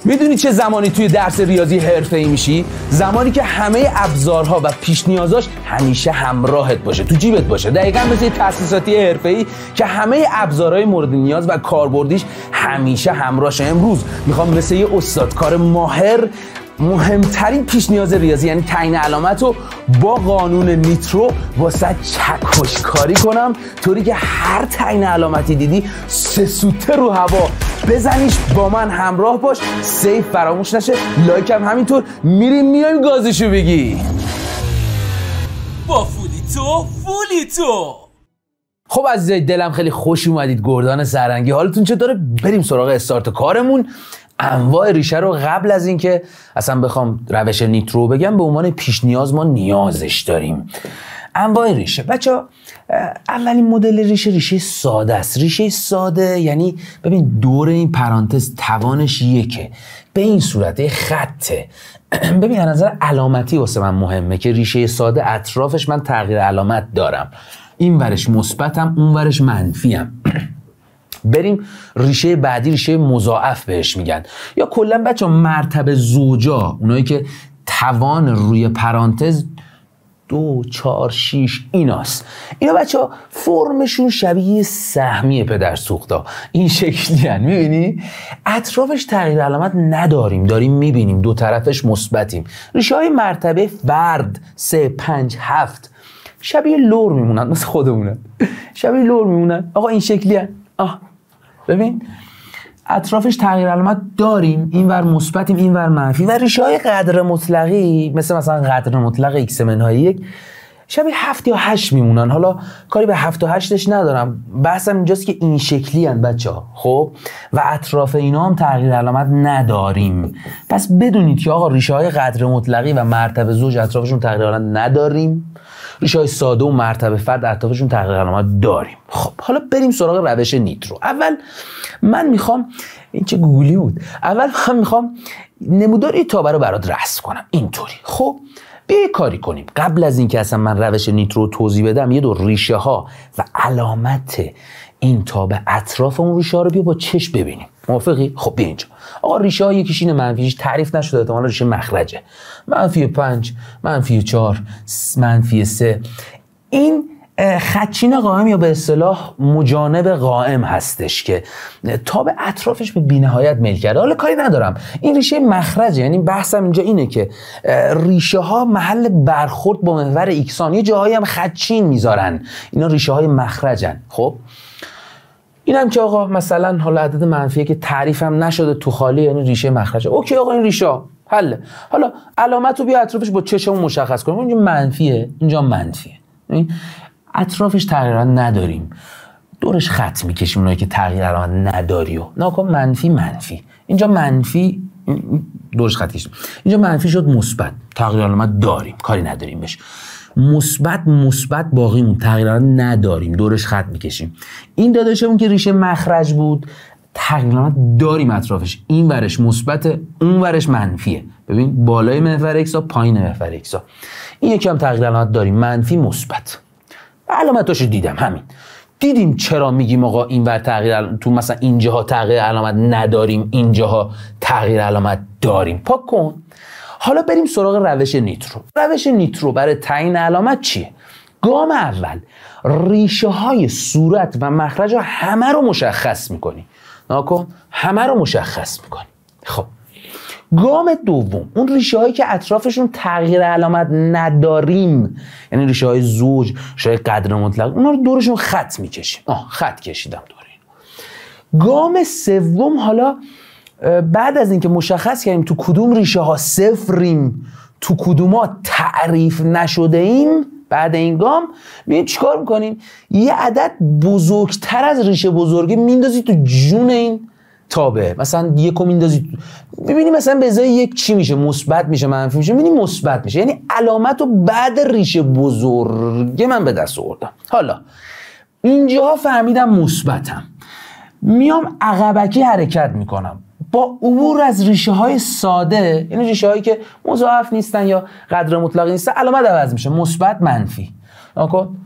میدونی چه زمانی توی درس ریاضی حرفه‌ای میشی؟ زمانی که همه ابزارها و پیش نیازاش همیشه همراهت باشه، تو جیبت باشه. دقیقاً مثل تاسیساتی حرفه‌ای که همه ابزارهای مورد نیاز و کاربردیش همیشه همراهشه. امروز میخوام مثل یه استادکار ماهر مهمترین پیش نیاز ریاضی یعنی تعیین علامت رو با قانون نیترو واسه چکشکاری کنم، طوری که هر تعیین علامتی دیدی 3 سوته رو هوا بزنیش، با من همراه باش، سیف فراموش نشه، لایک هم همینطور. میایم گازشو بگی با فولیتو. خب عزیزای دلم، خیلی خوش اومدید. گردان سرنگی، حالتون چطوره؟ بریم سراغ استارت کارمون. انواع ریشه رو قبل از اینکه اصلا بخوام روش نیترو بگم به عنوان پیش نیاز ما نیازش داریم. انواع ریشه بچه‌ها، اولین مدل ریشه ساده است. ریشه ساده یعنی ببین دور این پرانتز توانش یکه، به این صورت خطه. ببین از نظر علامتی واسه من مهمه که ریشه ساده اطرافش من تغییر علامت دارم، این ورش مثبتم اون ورش منفیم. بریم ریشه بعدی، ریشه مضاعف بهش میگن، یا کلا بچه مرتبه زوجا، اونایی که توان روی پرانتز 2 4 6 ایناست. اینا بچه ها فرمشون شبیه سهمیه پدر سوختا، این شکلی هن. میبینی اطرافش تغییر علامت نداریم، داریم میبینیم دو طرفش مثبتیم. ریشه های مرتبه فرد 3 5 7 شبیه لور میمونن، مثل خودمونه، شبیه لور میمونن. آقا این شکلی هن. ببین اطرافش تغییر علامت داریم، اینور مثبتیم اینور منفی. و ریشه های قدر مطلقی مثلا قدر مطلق x منهای 1 شبیه 7 یا 8 میمونن. حالا کاری به 7 و 8ش ندارم، بحثم اینجاست که این شکلی هن بچه‌ها. خب و اطراف اینا هم تغییر علامت نداریم. پس بدونید که آقا ریشه های قدر مطلقی و مرتبه زوج اطرافشون تغییر علامت نداریم، ریشه های ساده و مرتبه فرد اطرافشون تغییر علامت داریم. خب حالا بریم سراغ روش نیترو. اول من میخوام، این چه گوگلی بود، اول من میخوام نمودار تابه رو برات رسم کنم اینطوری. خب بیا یه کاری کنیم، قبل از اینکه اصلا من روش نیترو رو توضیح بدم یه دور ریشه ها و علامت این تابه اطراف اون ریشه ها رو بیا با چشم ببینیم. موافقی؟ خب بیا اینجا. آقا ریشه ها یکیش اینه، منفیش تعریف نشده، احتمالاً ریشه مخرجه. -5 -4 -3. این خدچین قائم یا به اصطلاح مجانب قائم هستش که تابع اطرافش به بی‌نهایت میل کرده. حالا کاری ندارم، این ریشه مخرجه. یعنی بحثم اینجا اینه که ریشه ها محل برخورد با محور ایکسان، یه جاهایی هم خدچین میذارن، اینا ریشه های مخرجن. خب این هم که آقا مثلا حالا عدد منفیه که تعریف هم نشده تو خالی، یعنی ریشه مخرجه. اوکی آقا این ریشه حله. حالا علامت رو بیا اطرافش با چشمون مشخص کنیم. اینجا منفیه، اینجا منفیه، اطرافش تغییر نداریم، دورش خط میکشیم. اونایی که تغییر علامت نداری و ناکن منفی، اینجا منفی دورش خط کشیم، اینجا منفی شد مثبت، تغییر علامت داریم، کاری نداریم بهش. مثبت باقیمون، تغییر علامت نداریم، دورش خط میکشیم. این داداشمون که ریشه مخرج بود تغییر علامت داریم اطرافش، این ورش مثبت اون ورش منفیه. ببین بالای محور ایکسا پایین محور ایکسا، این یکی هم تغییر علامت داریم، منفی مثبت. علامتاشو دیدم، همین. دیدیم چرا میگیم آقا این ور تغییر تو مثلا اینجاها تغییر علامت نداریم، اینجاها تغییر علامت داریم. پاک کن. حالا بریم سراغ روش نیترو. روش نیترو برای تعیین علامت چیه؟ گام اول ریشه های صورت و مخرج ها همه رو مشخص میکنی. ناکن همه رو مشخص میکنی. خب گام دوم اون ریشه هایی که اطرافشون تغییر علامت نداریم، یعنی ریشه های زوج، ریشه های قدر مطلق، اونا رو دورشون خط میکشیم. خط کشیدم دور این. گام سوم حالا بعد از اینکه مشخص کردیم تو کدوم ریشه ها صفریم، تو کدوم ها تعریف نشده ایم، بعد این گام میگیم چیکار میکنیم؟ یه عدد بزرگتر از ریشه بزرگی میندازی تو جون این تابه. مثلا یکو میندازی، ببینی مثلا به ازای یک چی میشه؟ مثبت میشه، منفی میشه، ببینی مثبت میشه. یعنی علامت رو بعد ریشه بزرگ من به دست آوردم. حالا اینجا فهمیدم مثبتم، میام عقبکی حرکت میکنم با عبور از ریشه های ساده، یعنی ریشه هایی که مضاعف نیستن یا قدر مطلقی نیستن، علامت عوض میشه، مثبت منفی. نکن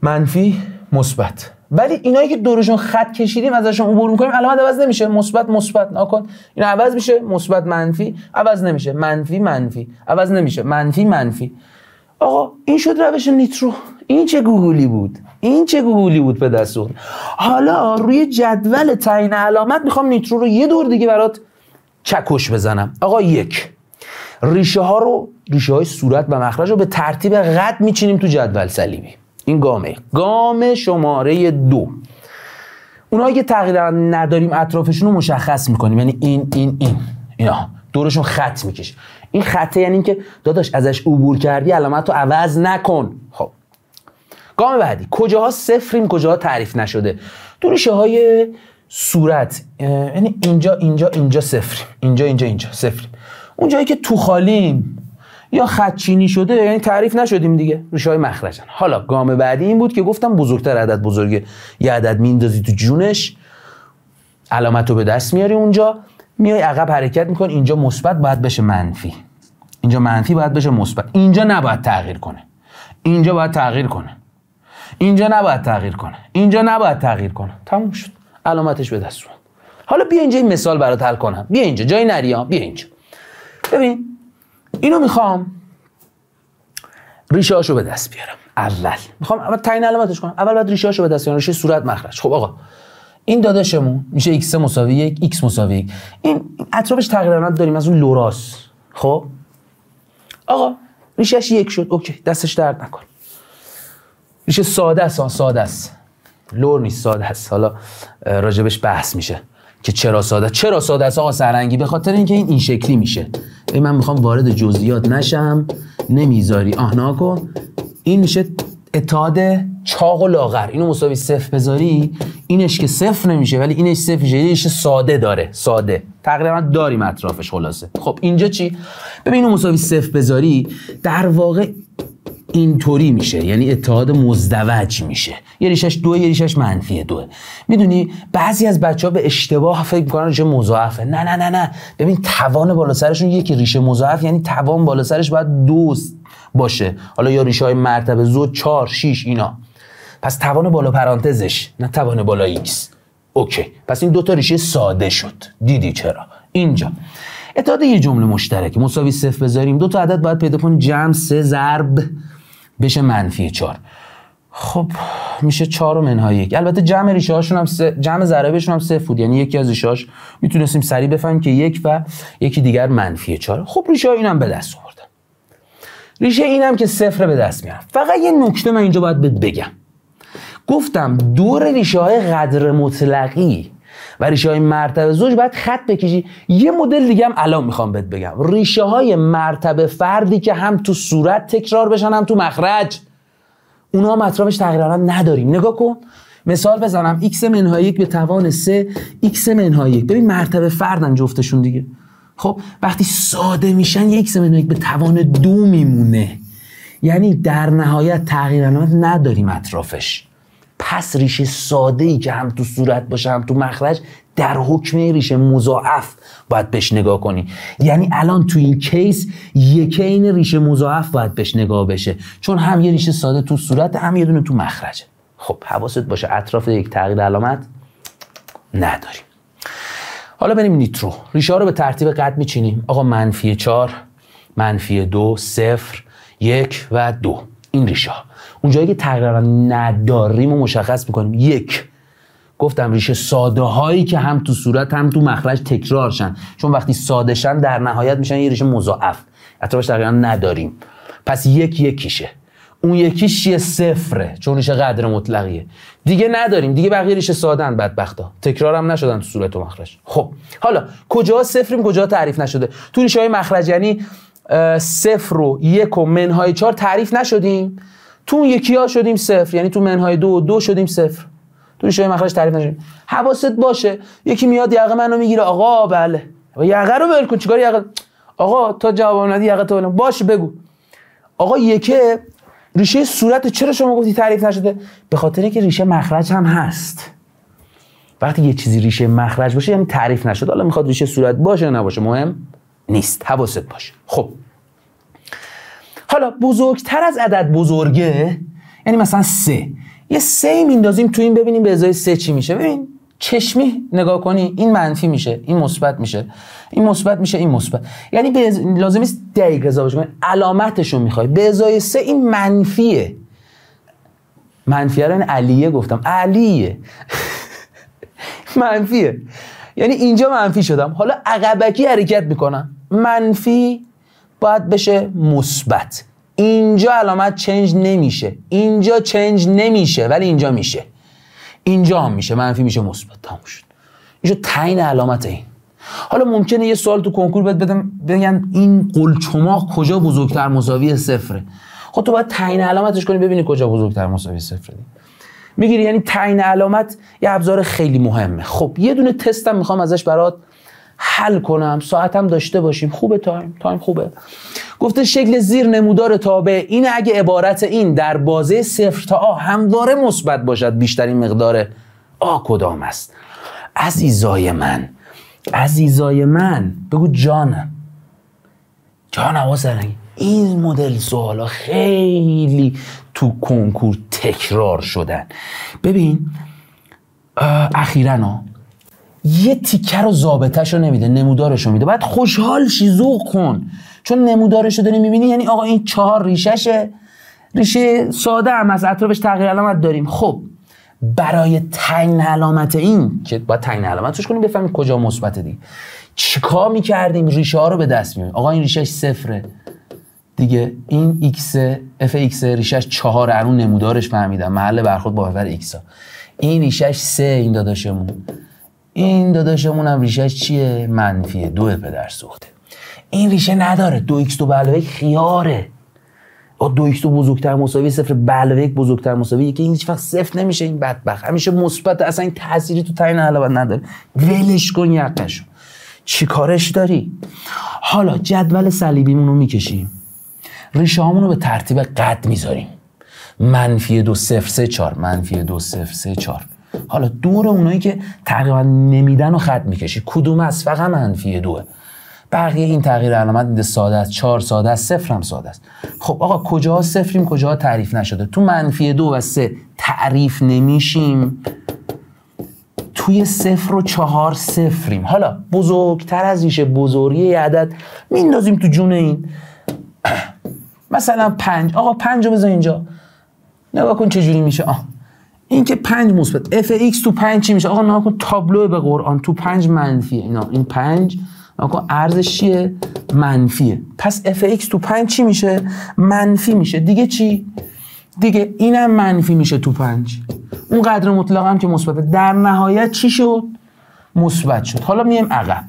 منفی مثبت، ولی اینایی که دورشون خط کشیدیم ازشون عبور میکنیم علامت عوض نمیشه. مثبت مثبت نکن، این عوض میشه، مثبت منفی عوض نمیشه، منفی منفی عوض نمیشه، منفی منفی. آقا این شد روش نیترو. این چه گوگلی بود، این چه گوگلی بود به دست آورد. حالا روی جدول تعیین علامت میخوام نیترو رو یه دور دیگه برات چکش بزنم. آقا یک، ریشه های صورت و مخرج رو به ترتیب قد میچینیم تو جدول صلیبی. این گام شماره 2. اونایی که تقریبا نداریم اطرافشون رو مشخص میکنیم، یعنی اینا دورشون خط میکشه. این خطه یعنی که داداش ازش عبور کردی علامت رو عوض نکن. خب گام بعدی، کجاها صفریم کجاها تعریف نشده. تو ریشه های صورت یعنی اینجا صفریم، اینجا صفریم. اون جایی که تو خالیم یا خط چینی شده یعنی تعریف نشدیم دیگه، ریشه های مخرجن. حالا گام بعدی این بود که گفتم بزرگتر عدد بزرگه، یه عدد میندازی تو جونش، علامت رو به دست میاری، اونجا میای عقب حرکت میکنی، اینجا مثبت باید بشه منفی، اینجا منفی باید بشه مثبت. اینجا نباید تغییر کنه، اینجا باید تغییر کنه، اینجا نباید تغییر کنه، اینجا نباید تغییر کنه. تموم شد، علامتش به دست اومد. حالا بیا اینجا این مثال برات حل کنم. بیا اینجا، جای نری ها، بیا اینجا. ببین اینو میخوام ریشه هاشو به دست بیارم. اول میخوام تعیین علامتش کنم. اول باید ریشه هاشو به دست بیارم، ریشه صورت مخرج. خب آقا این داداشمون میشه x مساوی 1 x مساوی 1. این اطرافش تغییر داریم از اون لوراس. خب آقا ریشهش 1 شد، اوکی، دستش درد نکن. ریشه ساده است، لور نیست، ساده است. حالا راجبش بحث میشه که چرا ساده است آقا سرنگی. به خاطر اینکه این شکلی میشه. من میخوام وارد جزئیات نشم، نمیذاری نکن. این میشه اتحاد چاق و لاغر. اینو مساوی 0 بذاری، اینش که 0 نمیشه ولی اینش 0 میشه. اینش ساده داره، ساده تقریبا داریم اطرافش. خلاصه خب اینجا چی؟ ببین اینو مساوی 0 بذاری در واقع اینطوری میشه، یعنی اتحاد مزدوج میشه. یه ریشش 2، یه ریشش منفی 2. میدونی بعضی از بچه‌ها به اشتباه فکر می‌کنن ریشه مضاعفه. نه، ببین توان بالا سرشون یکی ریشه مضاعف یعنی توان بالا سرش باید 2 باشه. حالا یا ریشه‌های مرتبه زود 4 6 اینا. پس توان بالا پرانتزش، نه توان بالا ایکس. اوکی، پس این 2 تا ریشه ساده شد. دیدی چرا؟ اینجا اتحاد یه جمله مشترک مساوی 0 بذاریم، 2 تا عدد باید پیدا کنیم، جمع 3 ضرب بشه منفی 4. خب میشه 4 منهای 1. البته جمع ریشه هاشون هم جمع ضرایبشون هم 0 بود، یعنی یکی از ریشه هاش میتونستیم سریع بفهمیم که 1 و یکی دیگر منفی 4. خب ریشه ها اینم به دست آوردن. ریشه اینم که 0 به دست میارم. فقط یه نکته من اینجا باید بگم. گفتم دور ریشه های قدر مطلقی و ریشه های مرتبه زوج باید خط بکشی. یه مدل دیگه هم الان میخوام بهت بگم. ریشه های مرتبه فردی که هم تو صورت تکرار بشن هم تو مخرج، اونا هم اطرافش تقریبا نداریم. نگاه کن، مثال بزنم. x منهای 1 به توان 3 x منهای 1. ببین مرتبه فردن جفتشون دیگه. خب وقتی ساده میشن یه x منهای 1 به توان 2 میمونه، یعنی در نهایت تغییر علامت نداریم اطرافش. پس ریشه ساده ای که هم تو صورت باشه هم تو مخرج در حکم ریشه مضاعف باید بهش نگاه کنی. یعنی الان تو این کیس یکین ریشه مضاعف باید بهش نگاه بشه، چون هم یه ریشه ساده تو صورت هم یه دونه تو مخرج. خب حواست باشه اطراف یک تغییر علامت نداریم. حالا بریم نیترو. ریشه ها رو به ترتیب قد میچینیم. آقا منفی 4، منفی 2، 0، 1 و 2. این ریشه ها اونجایی که تقریبا نداریم و مشخص میکنیم. 1 گفتم ریشه ساده هایی که هم تو صورت هم تو مخرج تکرار شن، چون وقتی ساده شن در نهایت میشن یه ریشه مضاعف، اطرافش تقریبا نداریم. پس 1 یکیشه. اون یکیش چیه؟ 0، چون ریشه قدر مطلقیه. دیگه نداریم، دیگه بقیه ریشه ساده‌اند بدبختا، تکرار هم نشدن تو صورت و مخرج. خب حالا کجا صفریم کجا تعریف نشده؟ تو ریشه های مخرج یعنی 0 و 1 و منهای 4 تعریف نشدیم، تو اون یکی ها شدیم 0، یعنی تو منهای 2 و 2 شدیم 0. تو ریشه های مخرج تعریف نشدیم. حواست باشه یکی میاد یقه منو میگیره، آقا بله یقه رو ول کن. چیکار یقه؟ آقا تا جواب ندی یقه تو باشه بگو. آقا یکه ریشه صورت چرا شما گفتی تعریف نشده؟ به خاطر اینکه ریشه مخرج هم هست. وقتی یه چیزی ریشه مخرج باشه یعنی تعریف نشده. حالا میخواد ریشه صورت باشه یا نباشه مهم نیست، حواست باشه. خب حالا بزرگتر از عدد بزرگه یعنی مثلا 3، یه 3 میندازیم تو این، ببینیم به ازای 3 چی میشه. ببین چشمی نگاه کنی، این منفی میشه، این مثبت میشه، این مثبت میشه، این مثبت. یعنی لازم نیست دقیق حسابش کنی، علامتشو میخوای. به ازای 3 این منفیه. منفیه رو این علیه گفتم، علیه منفیه. یعنی اینجا منفی شدم، حالا عقبکی حرکت میکنم، منفی باید بشه مثبت. اینجا علامت چنج نمیشه، اینجا چنج نمیشه، ولی اینجا میشه، اینجا هم میشه، منفی میشه مثبت. تموم شد. اینجا تعیین علامت این. حالا ممکنه یه سوال تو کنکور بگن این قلچماق کجا بزرگتر مساوی صفره. خب تو باید تعیین علامتش کنی ببینی کجا بزرگتر مساوی صفره. میگیری؟ یعنی تعیین علامت یه ابزار خیلی مهمه. خب یه دونه تستم میخوام ازش برات حل کنم، ساعتم داشته باشیم. خوبه تایم خوبه. گفته شکل زیر نمودار تابع این اگه عبارت این در بازه 0 تا آ همواره مثبت باشد، بیشترین مقدار آ کدام است؟ عزیزای من بگو جانم سرنگی. این مدل سوالا خیلی تو کنکور تکرار شدن. ببین اخیراً یه تیکه رو ضابطه‌شو نمیده، نمودارشو میده. باید خوشحال شی، ذوق کن، چون نمودارشو داری میبینی. یعنی آقا این 4 ریشه ساده هم از اطرافش تغییر علامت داریم. خب برای تعیین علامت این که باید تعیین علامتش کنیم بفهمیم کجا مثبته دیگه، چیکار میکردیم؟ ریشه ها رو به دست میاریم. آقا این ریشهش 0 دیگه، این ایکس اف ایکس ریشهش 4 ارون نمودارش فهمیدم، محل برخورد با محور ایکس ها. این ریشهش 3، این داداشمون هم ریشهش چیه؟ منفیه، 2 پدر سوخته. این ریشه نداره، 2x2 علاوه خیاره. 2x2 بزرگتر مساوی 0 علاوه 1 بزرگتر مساوی 1. این هیچ وقت 0 نمیشه، این بدبخت همیشه مثبت. اصلا این تأثیری تو تعیین علامت نداره. ولش کن یقشو. چی کارش داری؟ حالا جدول صلیبیمون رو میکشیم، ریشه هامون رو به ترتیب قد میذاریم. -2 0 3 4 -2 0 3 4. حالا دور اونایی که تقریبا نمیدن رو خط میکشی. کدوم از؟ فقط -2. بقیه این تغییر علامت میده ساده است، 4 ساده است، 0 هم ساده است. خب آقا کجاها صفریم کجاها تعریف نشده؟ تو -2 و 3 تعریف نمیشیم، توی 0 و 4 صفریم. حالا بزرگتر از ریشه بزرگی عدد میندازیم تو جون این. مثلا 5. آقا 5 رو بذار اینجا، نگاه کن چجوری میشه. این که 5 مثبت، اف ایکس تو 5 چی میشه؟ آقا نگاه کن تابلو به قرآن، تو 5 منفیه. این 5 نگاه کن ارزش چیه؟ منفیه. پس اف ایکس تو 5 چی میشه؟ منفی میشه. دیگه چی؟ دیگه اینم منفی میشه تو 5. اون قدر مطلق هم که مثبته. در نهایت چی شد؟ مثبت شد. حالا میایم عقب،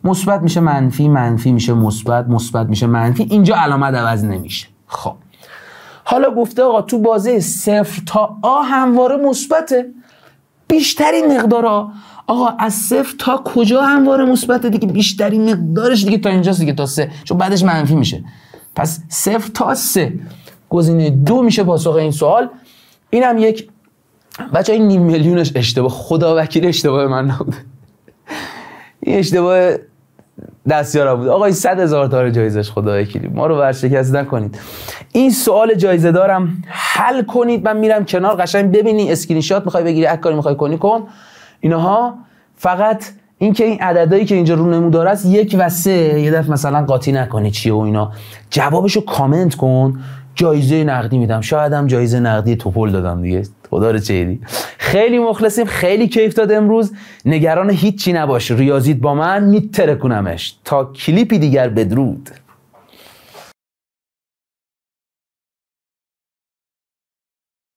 مثبت میشه منفی، منفی میشه مثبت، مثبت میشه منفی. اینجا علامت عوض نمیشه. خب حالا گفته آقا تو بازه 0 تا آ همواره مثبته، بیشترین مقدار آقا از 0 تا کجا همواره مثبته دیگه؟ بیشترین مقدارش دیگه تا اینجاست دیگه، تا 3، چون بعدش منفی میشه. پس 0 تا 3 گزینه 2 میشه پاسخ این سوال. اینم یک بچه این 500,000ش اشتباه، خدا وکیل اشتباه من نبوده، این اشتباه دستیارا بود. آقا این 100,000 تا جایزش، خدا وکیلی ما رو ورشکست نکنید. این سوال جایزه دارم حل کنید، من میرم کنار قشنگ ببینی، اسکرین شات میخوای بگیری، هر کاری میخوای کنی کن. اینها فقط این که این عددایی که اینجا رو نمودار است 1 و 3 یه دفعه مثلا قاطی نکنی چیه و اینا، جوابشو کامنت کن، جایزه نقدی میدم. شاید هم جایزه نقدی توپل دادم دیگه، خدا رو چیدی. خیلی مخلصیم، خیلی کیف داد امروز. نگران هیچی نباش، ریاضیت با من میترکونمش. تا کلیپی دیگر بدرود.